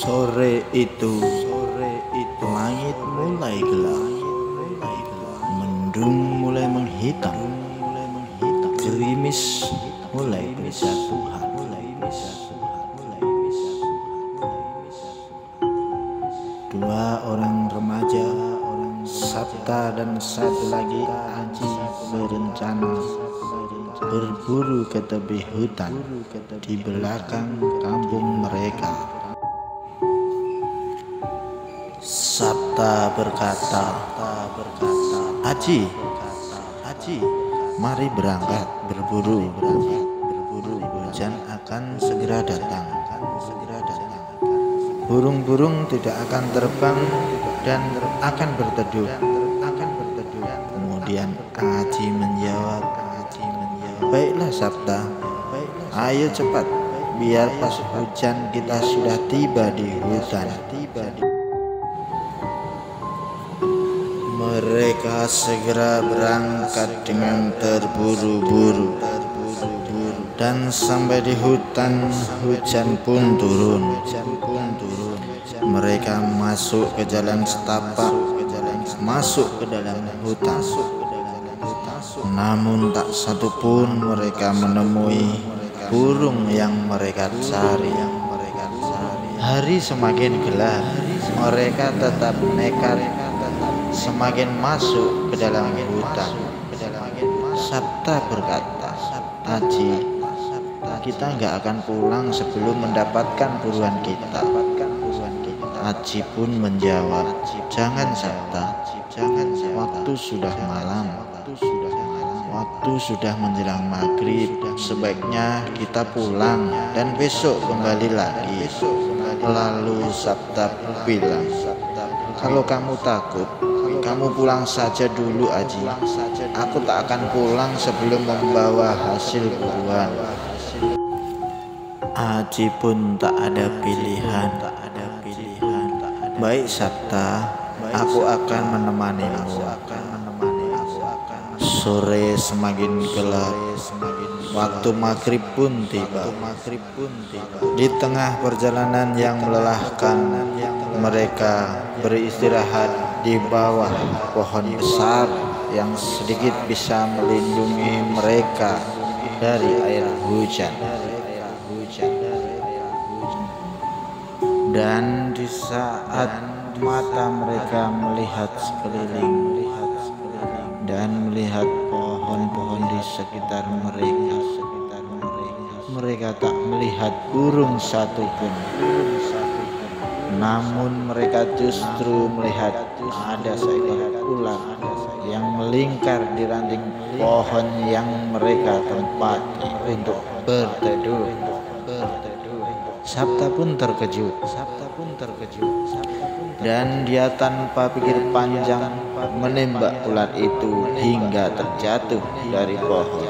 Sore itu langit mulai gelap, mendung mulai menghitam, gerimis mulai berjatuhan. Dua orang remaja, Sabta dan satu lagi Aji, berencana berburu ke tepi hutan di belakang kampung mereka. Sabta berkata, Aji, mari berangkat berburu. Hujan akan segera datang. Burung-burung tidak akan terbang dan akan berteduh. Kemudian Aji menjawab, baiklah Sabta, ayo cepat, biar pas hujan kita sudah tiba di hutan. Mereka segera berangkat dengan terburu-buru, dan sampai di hutan hujan pun turun. Mereka masuk ke jalan setapak, masuk ke dalam hutan. Namun tak satu pun mereka menemui burung yang mereka cari. Hari semakin gelap, mereka tetap nekat semakin masuk ke dalam hutan. Sabta berkata, Aji, kita nggak akan pulang sebelum mendapatkan buruan kita. Aji pun menjawab, jangan Sabta, waktu sudah malam, waktu sudah menjelang maghrib, sebaiknya kita pulang dan besok kembali lagi. Lalu Sabta bilang, kalau kamu takut, kamu pulang saja dulu Aji. Aku tak akan pulang sebelum membawa hasil buruan. Aji pun tak ada pilihan. Baik Sabta, aku akan menemanimu. Sore semakin gelap, waktu maghrib pun tiba. Di tengah perjalanan yang melelahkan, mereka beristirahat di bawah pohon besar yang sedikit bisa melindungi mereka dari air hujan. Dan di saat mata mereka melihat sekeliling dan melihat pohon-pohon di sekitar mereka, mereka tak melihat burung satupun. Namun mereka justru melihat ada seekor ular yang melingkar di ranting pohon yang mereka tempati untuk berteduh. Sabta pun terkejut, dan dia tanpa pikir panjang menembak ular itu hingga terjatuh dari pohon.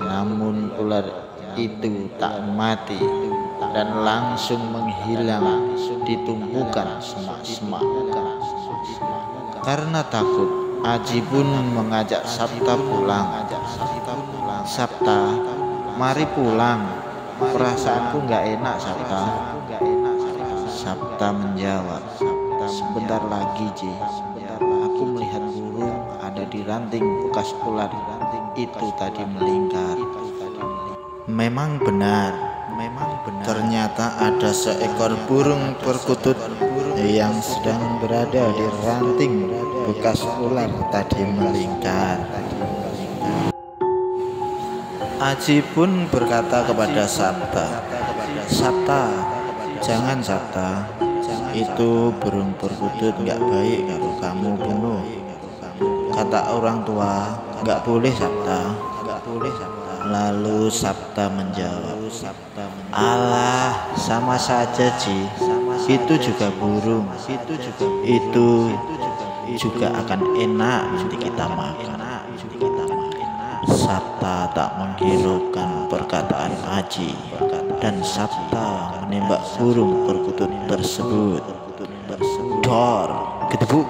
Namun ular itu tak mati dan langsung menghilang di tumpukan semak-semak. Karena takut, Aji pun mengajak Sabta pulang. Sabta, mari pulang. Perasaanku gak enak Sabta. Sabta menjawab, sebentar lagi Ji, aku melihat burung ada di ranting bekas ular itu tadi melingkar. Memang benar, ternyata ada seekor burung perkutut yang sedang berada di ranting bekas ular tadi melingkar. Aji pun berkata kepada Sabta, Sabta, jangan Sabta, itu burung perkutut gak baik kalau kamu bunuh. Kata orang tua, gak boleh Sabta. Lalu Sabta menjawab, alah, sama saja Ji, itu juga burung, itu juga akan enak nanti kita makan. Sabta tak menghiraukan perkataan Aji, dan Sabta menembak burung perkutut tersebut. Dor, gedebuk,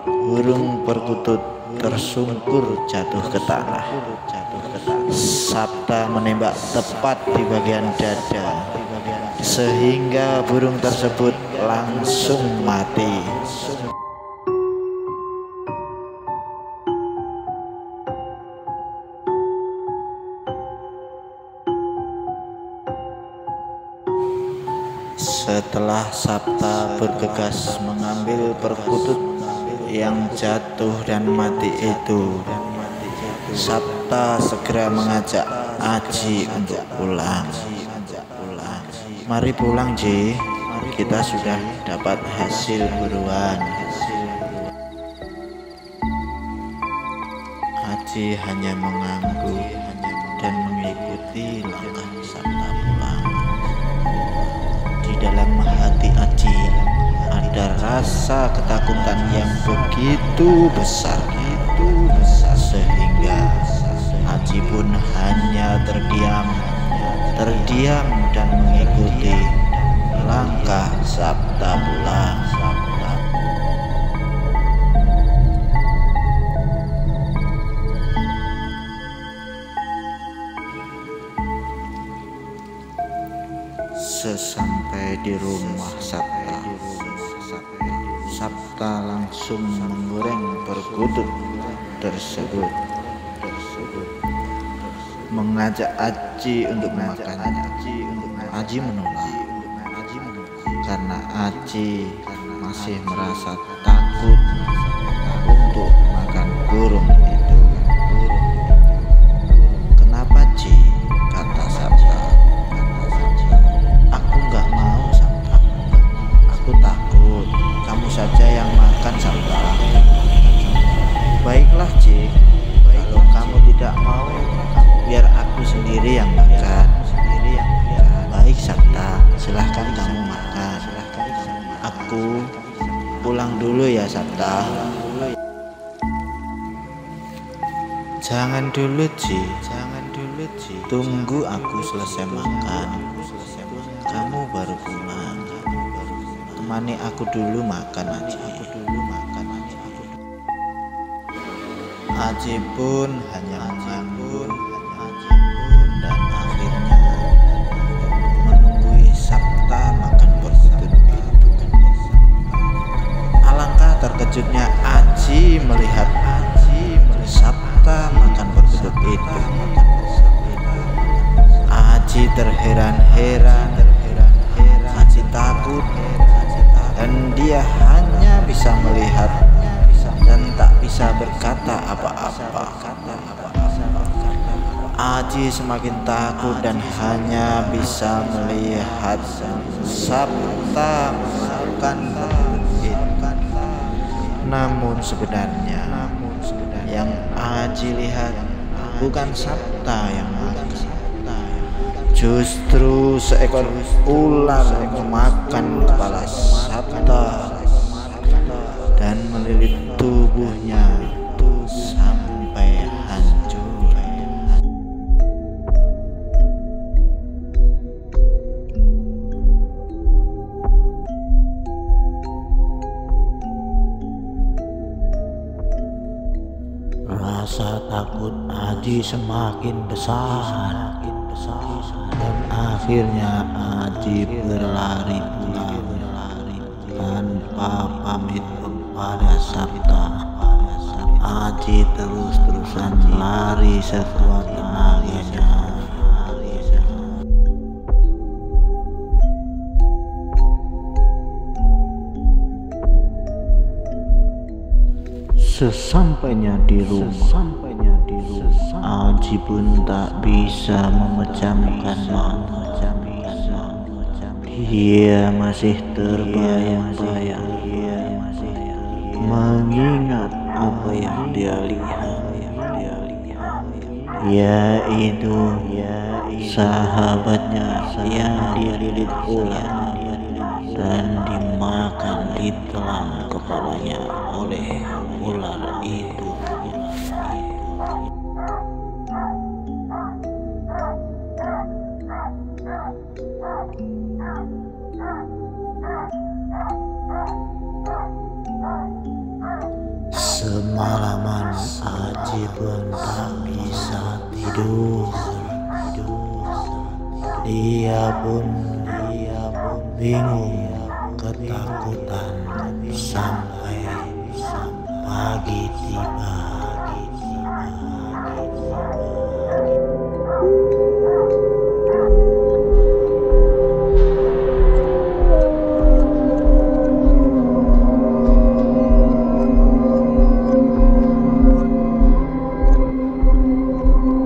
burung perkutut tersungkur jatuh ke tanah. Sabta menembak tepat di bagian dada, sehingga burung tersebut langsung mati. Setelah Sabta bergegas mengambil perkutut yang jatuh dan mati itu, Sabta segera mengajak Aji untuk pulang. Mari pulang, Ji. Kita sudah dapat hasil buruan. Aji hanya mengangguk dan mengikuti langkah Sabta pulang. Di dalam hati Aji ada rasa ketakutan yang begitu besar, sehingga Aji pun hanya terdiam dan mengikuti langkah Sabta pulang. Sesampai di rumah Sabta langsung menggoreng perkutut tersebut, mengajak Aji untuk memakannya. Aji menolak karena Aji masih merasa takut untuk makan burung itu. Kenapa, Ji? Kata Sabta. Aku nggak mau, Sabta. Aku takut. Kamu saja yang makan, Sabta. Baiklah, Ji. Kalau kamu tidak mau, biar aku sendiri yang makan. Baik, Sabta. Silahkan kamu makan. Aku pulang dulu ya, Sabta. Jangan dulu, Ji. Tunggu aku selesai makan. Kamu baru pulang. Temani aku dulu makan, Aji. Aji pun hanya mengangguk dan akhirnya menunggui Sabta makan perkutut itu. Alangkah terkejutnya Aji melihat Sabta makan perkutut itu. Aji terheran-heran, Aji takut, dan dia hanya bisa melihat dan tak bisa berkata apa-apa. Aji semakin takut dan hanya bisa melihat Sabta makan perkutut itu. Namun sebenarnya yang Aji lihat bukan Sabta yang makan. Justru seekor ular memakan kepala Sabta dan melilit tubuhnya sampai hancur. Rasa takut Aji semakin besar dan akhirnya Aji berlari pulang tanpa pamit kepada Sabta. Aji terus-terusan lari sekuat tenaganya. Sesampainya di rumah, Aji pun tak bisa memejamkan mata. Dia masih terbayang-bayang mengingat apa yang dia lihat, yaitu sahabatnya yang dililit ular dan dimakan ditelan kepalanya oleh ular itu. Semalaman Aji pun tak bisa tidur. Dia pun bingung, ketakutan, sampai pagi tiba.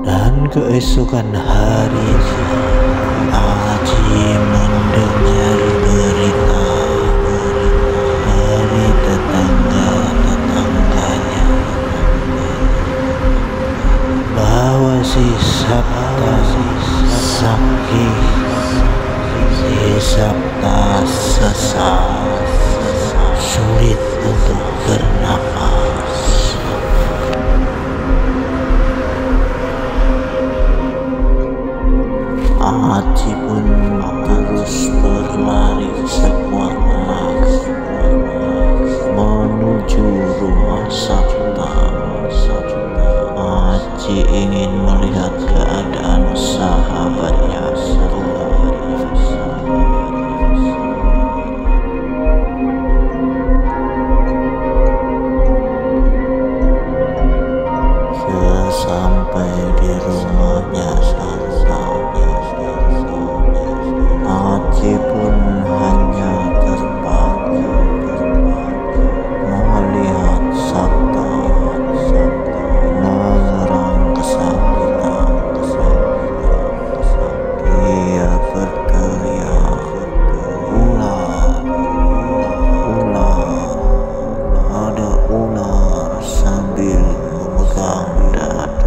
Dan keesokan hari, Aji mendengar berita dari tetangga-tetangganya bahwa si Sabta sakit, si Sabta sesak, sulit untuk bernapas. Aji pun terus berlari sekuat tenaga menuju rumah Sabta. Aji ingin melihat keadaan sahabatnya itu. Sesampai di rumahnya Sabta, Aji pun hanya terpaku melihat Sabta mengerang kesakitan. Dia berteriak, "Ular, ular, ada ular," sambil memegang dadanya.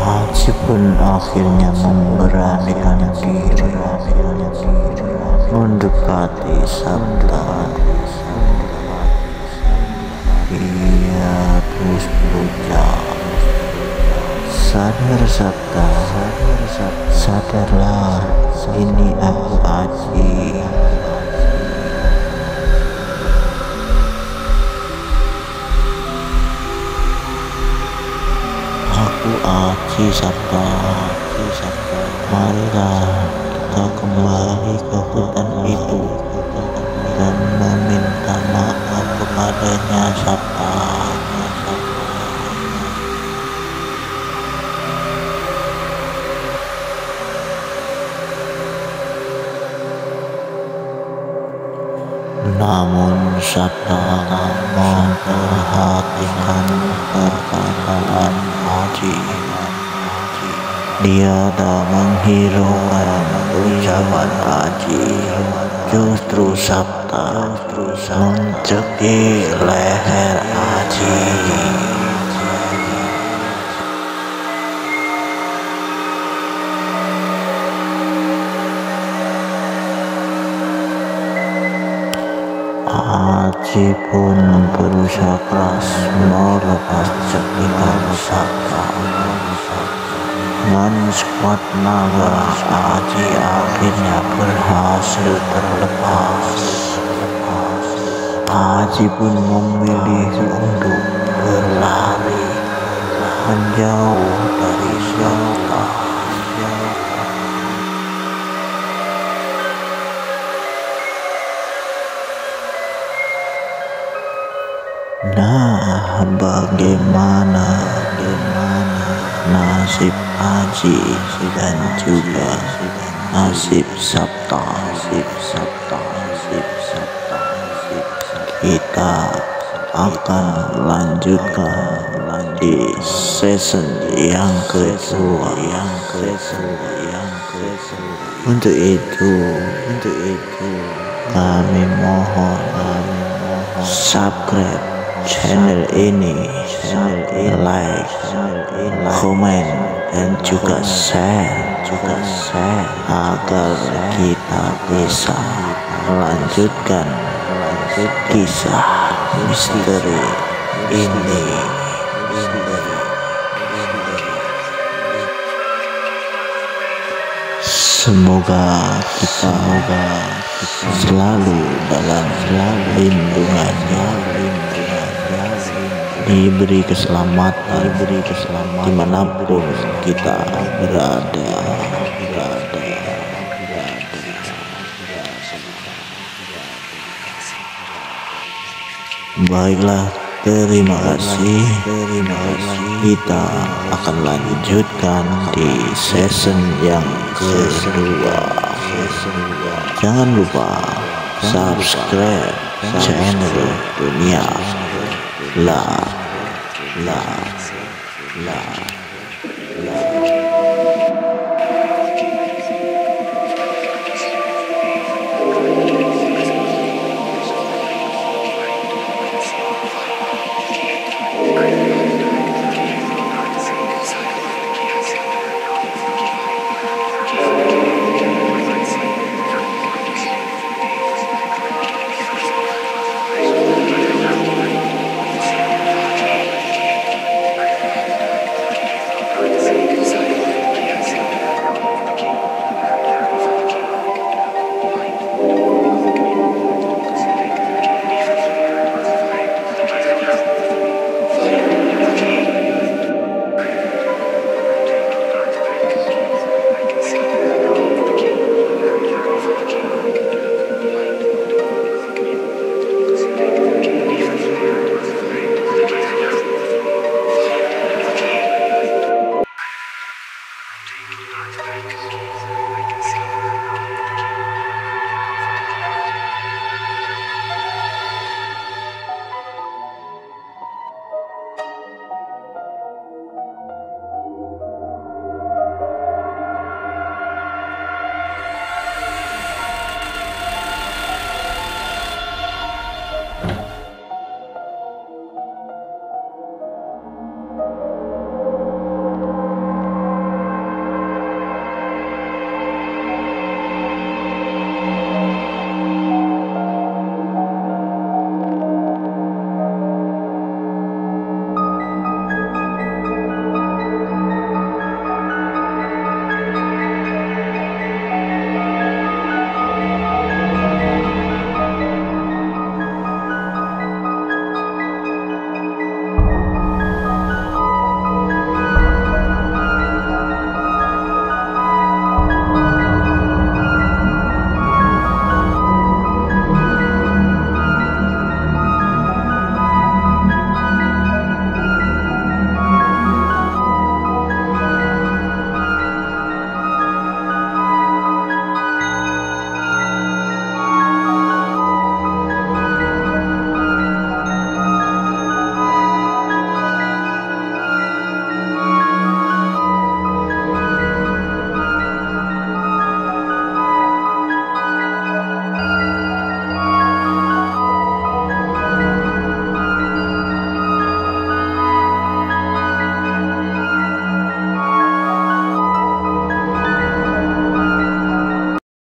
Aji pun akhirnya memberanikan diri mendekati Sabta. Ia terus berucap, "Sadar Sabta, sadarlah, ini aku Aji. Aku Aji Sabta. Marilah kita kembali ke hutan itu dan meminta maaf kepadanya, Sabta." Namun Sabta memperhatikan perkataan Aji. Dia tak menghiraukan ucapan Aji. Justru Sabta mencekik leher Aji. Aji pun berusaha keras melepas cekikan Sabta. Dengan sekuat tenaga, Aji akhirnya berhasil terlepas. Aji pun memilih untuk berlari menjauh dari Sabta. Nah, bagaimana nasib Aji dan juga nasib Sabta? Kita akan lanjutkan di season yang kedua. Untuk itu kami mohon subscribe channel ini, like, komen, dan juga share agar kita bisa melanjutkan kisah misteri ini. Semoga kita selalu dalam lindungannya, diberi keselamatan dimanapun kita berada. Baiklah, terima kasih. Kita akan lanjutkan di season yang kedua. Jangan lupa subscribe channel Dunia La.